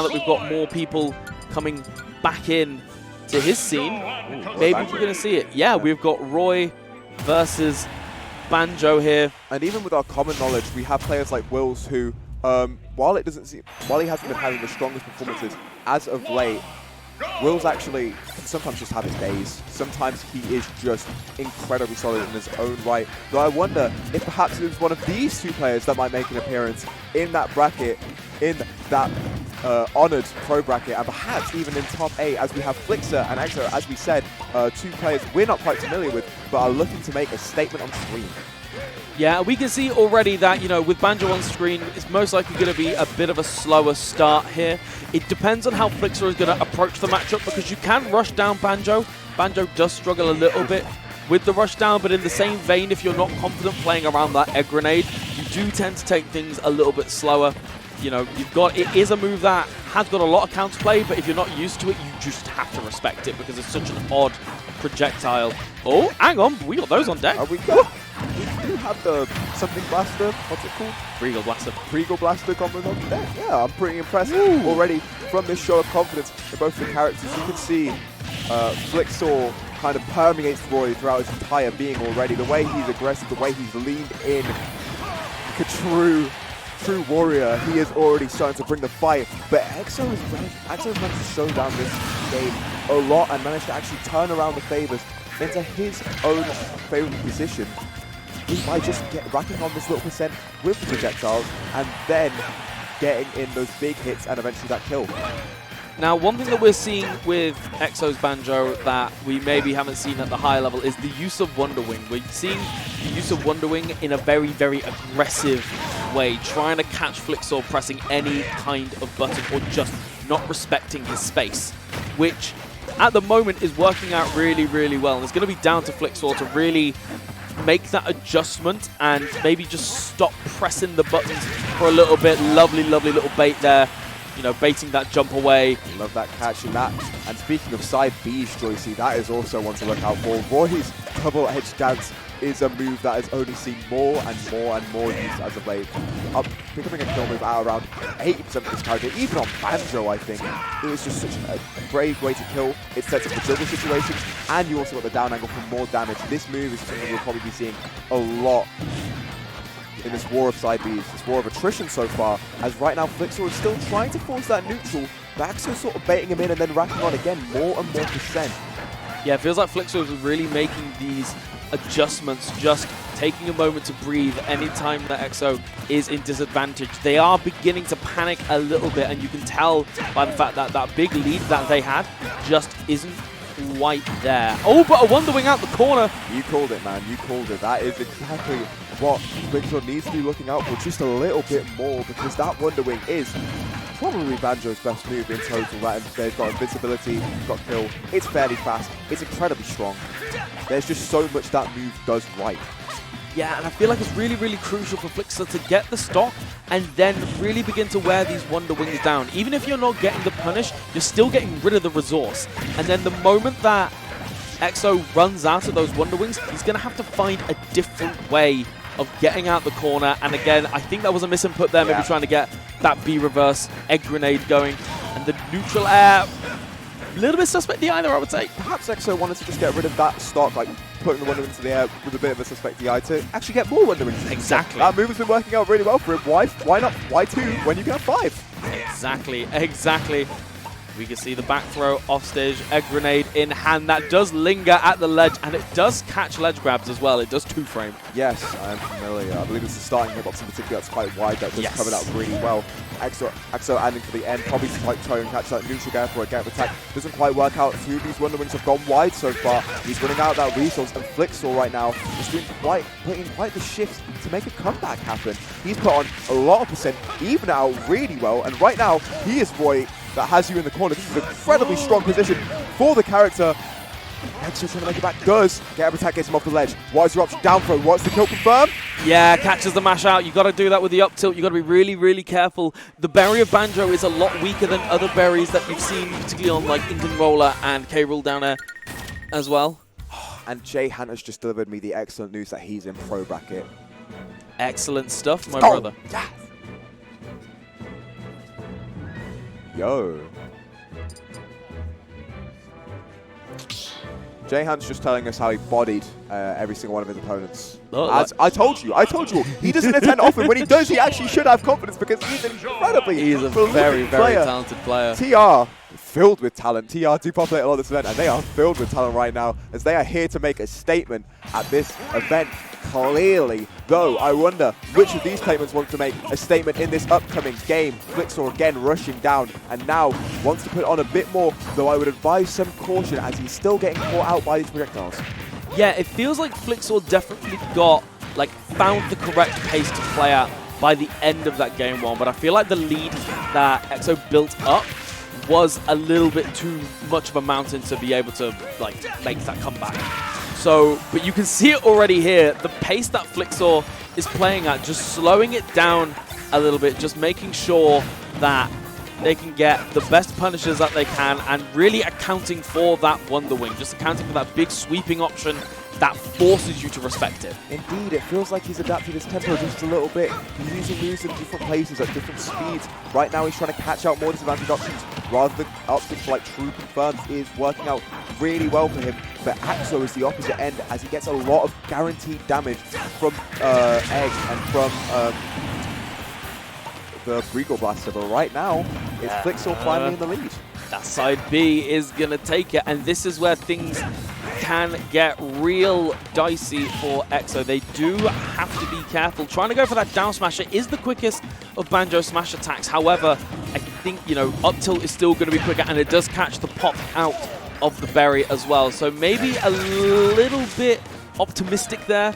that we've got more people coming back in to his scene, maybe we're going to see it. Yeah, we've got Roy versus Banjo here. And even with our common knowledge, we have players like Wills who, while he hasn't been having the strongest performances as of late, Wills actually can sometimes just have his days. Sometimes he is just incredibly solid in his own right. Though I wonder if perhaps it was one of these two players that might make an appearance in that bracket, in that honoured pro bracket, and perhaps even in top 8, as we have Flixor and Aexo, as we said, two players we're not quite familiar with, but are looking to make a statement on screen. Yeah, we can see already that, you know, with Banjo on screen, it's most likely going to be a bit of a slower start here. It depends on how Flixor is going to approach the matchup, because you can rush down Banjo. Banjo does struggle a little bit with the rush down, but in the same vein, if you're not confident playing around that egg grenade, you do tend to take things a little bit slower. You know, it is a move that has got a lot of counterplay, but if you're not used to it, you just have to respect it because it's such an odd projectile. Oh, hang on, we got those on deck. We do have the something blaster, what's it called? Regal Blaster. Regal Blaster combos on deck. Yeah, I'm pretty impressed already from this show of confidence in both the characters. You can see Flixor kind of permeates Roy throughout his entire being already. The way he's aggressive, the way he's leaned in, like a true warrior, he is already starting to bring the fight. But Aexo has managed to slow down this game a lot and managed to actually turn around the favors into his own favorable position by just racking on this little percent with the projectiles and then getting in those big hits and eventually that kill. Now, one thing that we're seeing with Aexo's Banjo that we maybe haven't seen at the higher level is the use of Wonder Wing. We're seeing the use of Wonder Wing in a very, very aggressive way, trying to catch Flixor pressing any kind of button or just not respecting his space, which at the moment is working out really, really well. And it's going to be down to Flixor to really make that adjustment and maybe just stop pressing the buttons for a little bit. Lovely, lovely little bait there. You know, baiting that jump away. Love that catch in that. And speaking of side Bs, Joycey, that is also one to look out for. Roy's double edge dance is a move that has only seen more and more and more use as of late. Becoming a kill move at around 80% of this character, even on Banjo, I think. It is just such a brave way to kill. It sets up the double situations, and you also got the down angle for more damage. This move is something we'll probably be seeing a lot in this war of side Bs, this war of attrition so far, as right now Flixor is still trying to force that neutral, but Aexo sort of baiting him in and then racking on again more and more percent. Yeah, it feels like Flixor is really making these adjustments, just taking a moment to breathe anytime that Aexo is in disadvantage. They are beginning to panic a little bit, and you can tell by the fact that that big lead that they had just isn't quite there. Oh, but a Wonder Wing out the corner. You called it, man. You called it. That is exactly what Flixor needs to be looking out for just a little bit more, because that Wonder Wing is probably Banjo's best move in total. That they've got invincibility, got kill. It's fairly fast. It's incredibly strong. There's just so much that move does right. Yeah, and I feel like it's really, really crucial for Flixor to get the stock and then really begin to wear these Wonder Wings down. Even if you're not getting the punish, you're still getting rid of the resource. And then the moment that Aexo runs out of those Wonder Wings, he's going to have to find a different way of getting out the corner. And again, I think that was a misinput there, maybe trying to get that B reverse egg grenade going. And the neutral air, a little bit suspect DI there, I would say. Perhaps Aexo wanted to just get rid of that stock, like putting the Wonder Wing into the air with a bit of a suspect DI to actually get more Wonder Wings. Exactly. That move has been working out really well for him. Why not? Why 2 when you can have 5? Exactly, exactly. We can see the back throw off stage, egg grenade in hand. That does linger at the ledge, and it does catch ledge grabs as well. It does 2-frame. Yes, I am familiar. I believe it's the starting hitbox in particular that's quite wide. That does cover that really well. Aexo adding to the end, probably to try and catch that neutral gap for a gap attack. Doesn't quite work out. 2 of these Wonder Wings have gone wide so far. He's running out of that resource, and Flixor right now is putting quite the shift to make a comeback happen. He's put on a lot of percent, even out really well, and right now he is Roy that has you in the corner. This is an incredibly strong position for the character. Aexo trying to make it back. Does get a attack, gets him off the ledge. What is your option? Down throw. What's the kill confirmed? Yeah, catches the mash out. You got to do that with the up tilt. You got to be really, really careful. The berry of Banjo is a lot weaker than other berries that you've seen, particularly on like Indian Roller and K-Rule down there as well. And Jay Hunter's just delivered me the excellent news that he's in pro bracket. Excellent stuff, my brother. Yes. Yo. Jahan's just telling us how he bodied every single one of his opponents. As I told you, he doesn't attend often. When he does, he actually should have confidence because he's incredibly He's a very, very talented player. TR, filled with talent. TR do populate a lot of this event, and they are filled with talent right now as they are here to make a statement at this event. Clearly, though, I wonder which of these players want to make a statement in this upcoming game. Flixor again rushing down and now wants to put on a bit more, though I would advise some caution as he's still getting caught out by these projectiles. Yeah, it feels like Flixor definitely found the correct pace to play at by the end of that game one, but I feel like the lead that Aexo built up was a little bit too much of a mountain to be able to make that comeback. So, but you can see it already here, the pace that Flixor is playing at, just slowing it down a little bit, just making sure that they can get the best punishes that they can and really accounting for that Wonder Wing, just accounting for that big sweeping option that forces you to respect it. Indeed, it feels like he's adapted his tempo just a little bit. He's using moves in different places at different speeds. Right now he's trying to catch out more disadvantaged options rather than options for true confirms is working out really well for him. But Aexo is the opposite end as he gets a lot of guaranteed damage from Egg and from the Regal Blaster. But right now, it's Flixor finally in the lead. That side B is going to take it, and this is where things can get real dicey for Aexo. They do have to be careful. Trying to go for that down smasher is the quickest of Banjo smash attacks. However, I think, up tilt is still going to be quicker, and it does catch the pop out of the berry as well. So maybe a little bit optimistic there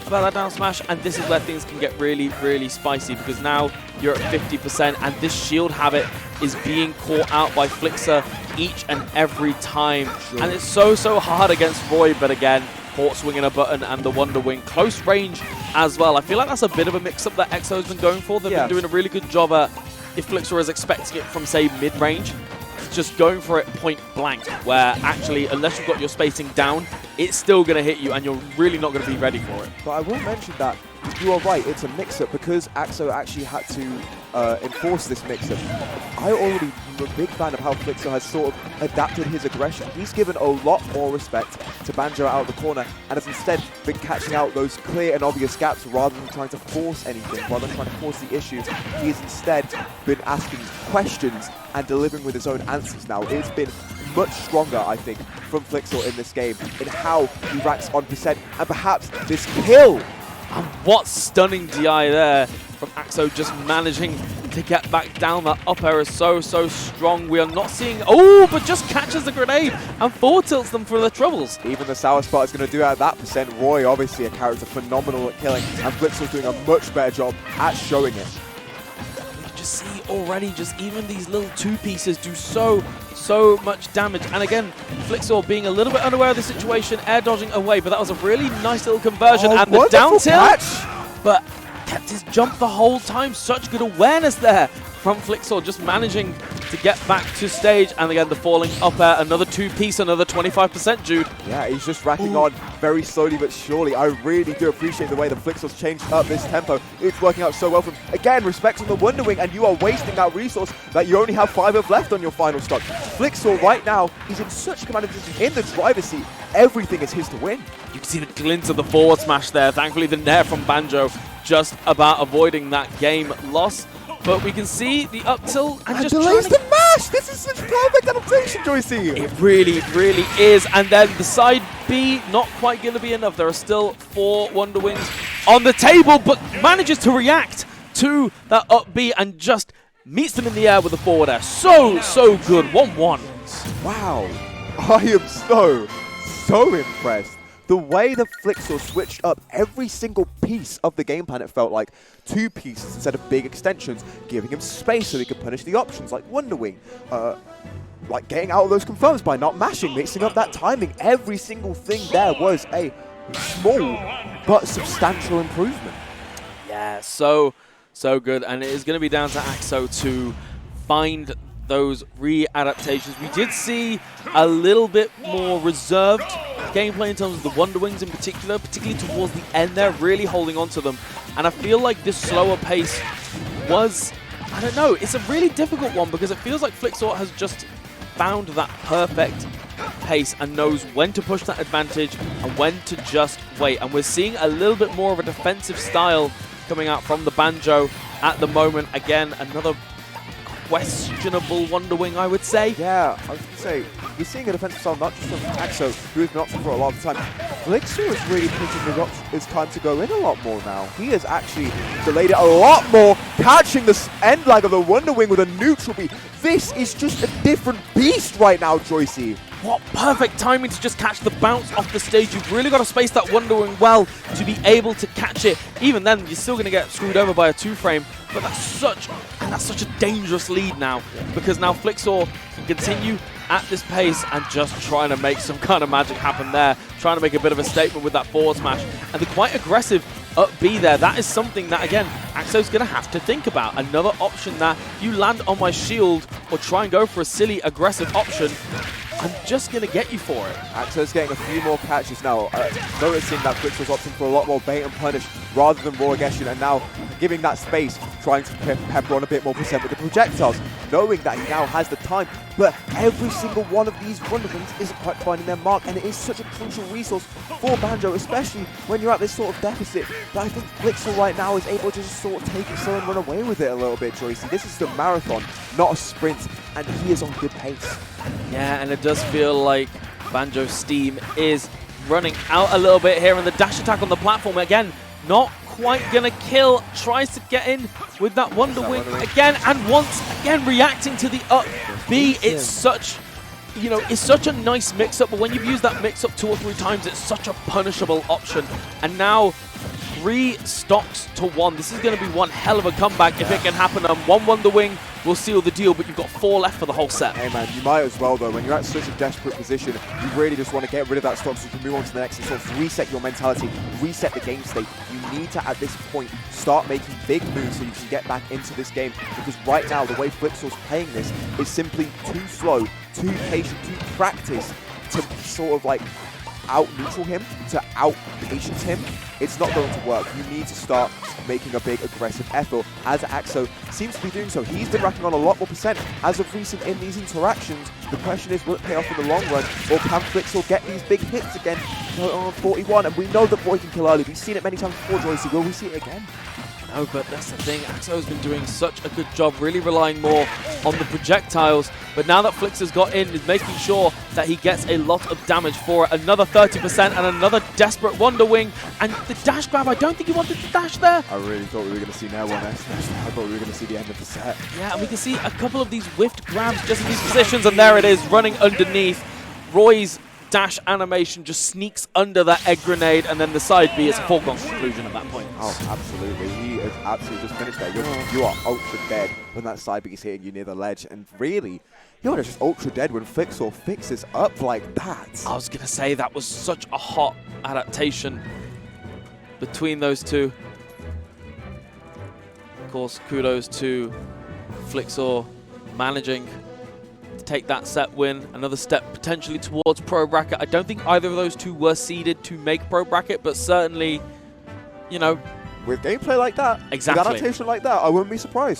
about that down smash, and this is where things can get really, really spicy because now you're at 50% and this shield habit is being caught out by Flixor each and every time. Sure. And it's so hard against Roy, but again, port swinging a button and the Wonder Wing. Close range as well. I feel like that's a bit of a mix-up that Aexo's been going for. They've been doing a really good job at, if Flixor is expecting it from, say, mid-range, just going for it point blank, where actually, unless you've got your spacing down, it's still going to hit you and you're really not going to be ready for it. But I will mention that you are right, it's a mix-up because Aexo actually had to enforce this mix-up. I already am a big fan of how Flixor has sort of adapted his aggression. He's given a lot more respect to Banjo out of the corner and has instead been catching out those clear and obvious gaps rather than trying to force anything, rather than trying to force the issues. He has instead been asking questions and delivering with his own answers now. It's been much stronger, I think, from Flixor in this game in how he racks on percent and perhaps this kill. And what stunning DI there from Aexo, just managing to get back down. That up air is so strong. We are not seeing... Oh, but just catches the grenade and forward tilts them for their troubles. Even the sour spot is going to do at that percent. Roy, obviously a character phenomenal at killing, and Flixor's doing a much better job at showing it. You can just see already, just even these little two pieces do so much damage. And again, Flixor being a little bit unaware of the situation, air dodging away, but that was a really nice little conversion. And the down tilt, but kept his jump the whole time. Such good awareness there from Flixor, just managing to get back to stage. And again, the falling up air, another two-piece, another 25%, Jude. Yeah, he's just racking on very slowly but surely. I really do appreciate the way that Flixor's changed up this tempo. It's working out so well from, again, respecting the Wonder Wing, and you are wasting that resource that you only have 5 of left on your final stock. Flixor right now, he's in such command of position in the driver's seat. Everything is his to win. You can see the glint of the forward smash there. Thankfully, the nair from Banjo just about avoiding that game loss. But we can see the up tilt and just delays the mash! This is such perfect adaptation, Joycey! It really is. And then the side B, not quite going to be enough. There are still 4 Wonder Wings on the table, but manages to react to that up B and just meets them in the air with the forward air. So good. 1-1. Wow. I am so impressed. The way that Flixor switched up every single piece of the game plan, it felt like 2 pieces instead of big extensions, giving him space so he could punish the options like Wonder Wing, like getting out of those confirms by not mashing, mixing up that timing. Every single thing there was a small but substantial improvement. Yeah, so good, and it is going to be down to Aexo to find those re-adaptations. We did see a little bit more reserved gameplay in terms of the Wonder Wings in particular, particularly towards the end there, really holding on to them. And I feel like this slower pace was I don't know. It's a really difficult one because it feels like Flixor has just found that perfect pace and knows when to push that advantage and when to just wait. And we're seeing a little bit more of a defensive style coming out from the Banjo at the moment. Again, another questionable Wonder Wing, I would say. Yeah, I was going to say, you're seeing a defensive style not just from Aexo, who has been opting for a lot of time. Flixor is really pushing his time to go in a lot more now. He has actually delayed it a lot more, catching the end lag of the Wonder Wing with a neutral beat. This is just a different beast right now, Joycey. What perfect timing to just catch the bounce off the stage. You've really got to space that Wonder Wing well to be able to catch it. Even then, you're still going to get screwed over by a 2-frame. But that's such a dangerous lead now, because now Flixor can continue at this pace and just trying to make some kind of magic happen there, trying to make a bit of a statement with that forward smash. And the quite aggressive up B there, that is something that, again, Aexo's going to have to think about. Another option that you land on my shield or try and go for a silly aggressive option, I'm just going to get you for it. Aexo's getting a few more catches now, noticing that Flixor's opting for a lot more bait and punish rather than raw aggression, and now giving that space, trying to pepper on a bit more percent with the projectiles, knowing that he now has the time. But every single one of these Wonder Wings isn't quite finding their mark, and it is such a crucial resource for Banjo, especially when you're at this sort of deficit, that I think Flixor right now is able to just sort of take it slow and run away with it a little bit, Joycey. This is the marathon, not a sprint, and he is on good pace. Yeah, and it does feel like Banjo's steam is running out a little bit here, and the dash attack on the platform, again, not quite gonna kill, tries to get in with that Wonder Wing again, and once again reacting to the up B. It's such, you know, it's such a nice mix-up, but when you've used that mix-up 2 or 3 times, it's such a punishable option. And now 3 stocks to 1. This is going to be one hell of a comeback if it can happen. One Wonder Wing will seal the deal, but you've got 4 left for the whole set. Hey man, you might as well though. When you're at such a desperate position, you really just want to get rid of that stock so you can move on to the next and sort of reset your mentality, reset the game state. You need to, at this point, start making big moves so you can get back into this game, because right now, the way Flixor's playing this is simply too slow, too patient, too practiced to sort of like out-neutral him, to out-patience him. It's not going to work. You need to start making a big aggressive effort, as Aexo seems to be doing so. He's been racking on a lot more percent as of recent in these interactions. The question is, will it pay off in the long run, or can Flixor get these big hits again on 41? And we know that Boy can kill early. We've seen it many times before, Joycey. Will we see it again? No, but that's the thing. Aexo's been doing such a good job, really relying more on the projectiles. But now that Flixor's got in, is making sure that he gets a lot of damage for it. Another 30% and another desperate Wonder Wing. And the dash grab, I don't think he wanted to dash there. I really thought we were going to see now one. I thought we were going to see the end of the set. Yeah, and we can see a couple of these whiffed grabs just in these positions. And there it is, running underneath. Roy's dash animation just sneaks under that egg grenade, and then the side B is a foregone conclusion at that point. Oh, absolutely. He is absolutely just finished there. You are ultra dead when that side B is hitting you near the ledge, and really, you're just ultra dead when Flixor fixes up like that. I was going to say, that was such a hot adaptation between those two. Of course, kudos to Flixor managing to take that set win. Another step potentially towards Pro Bracket. I don't think either of those two were seeded to make Pro Bracket, but certainly, you know, with gameplay like that, exactly, with adaptation like that, I wouldn't be surprised.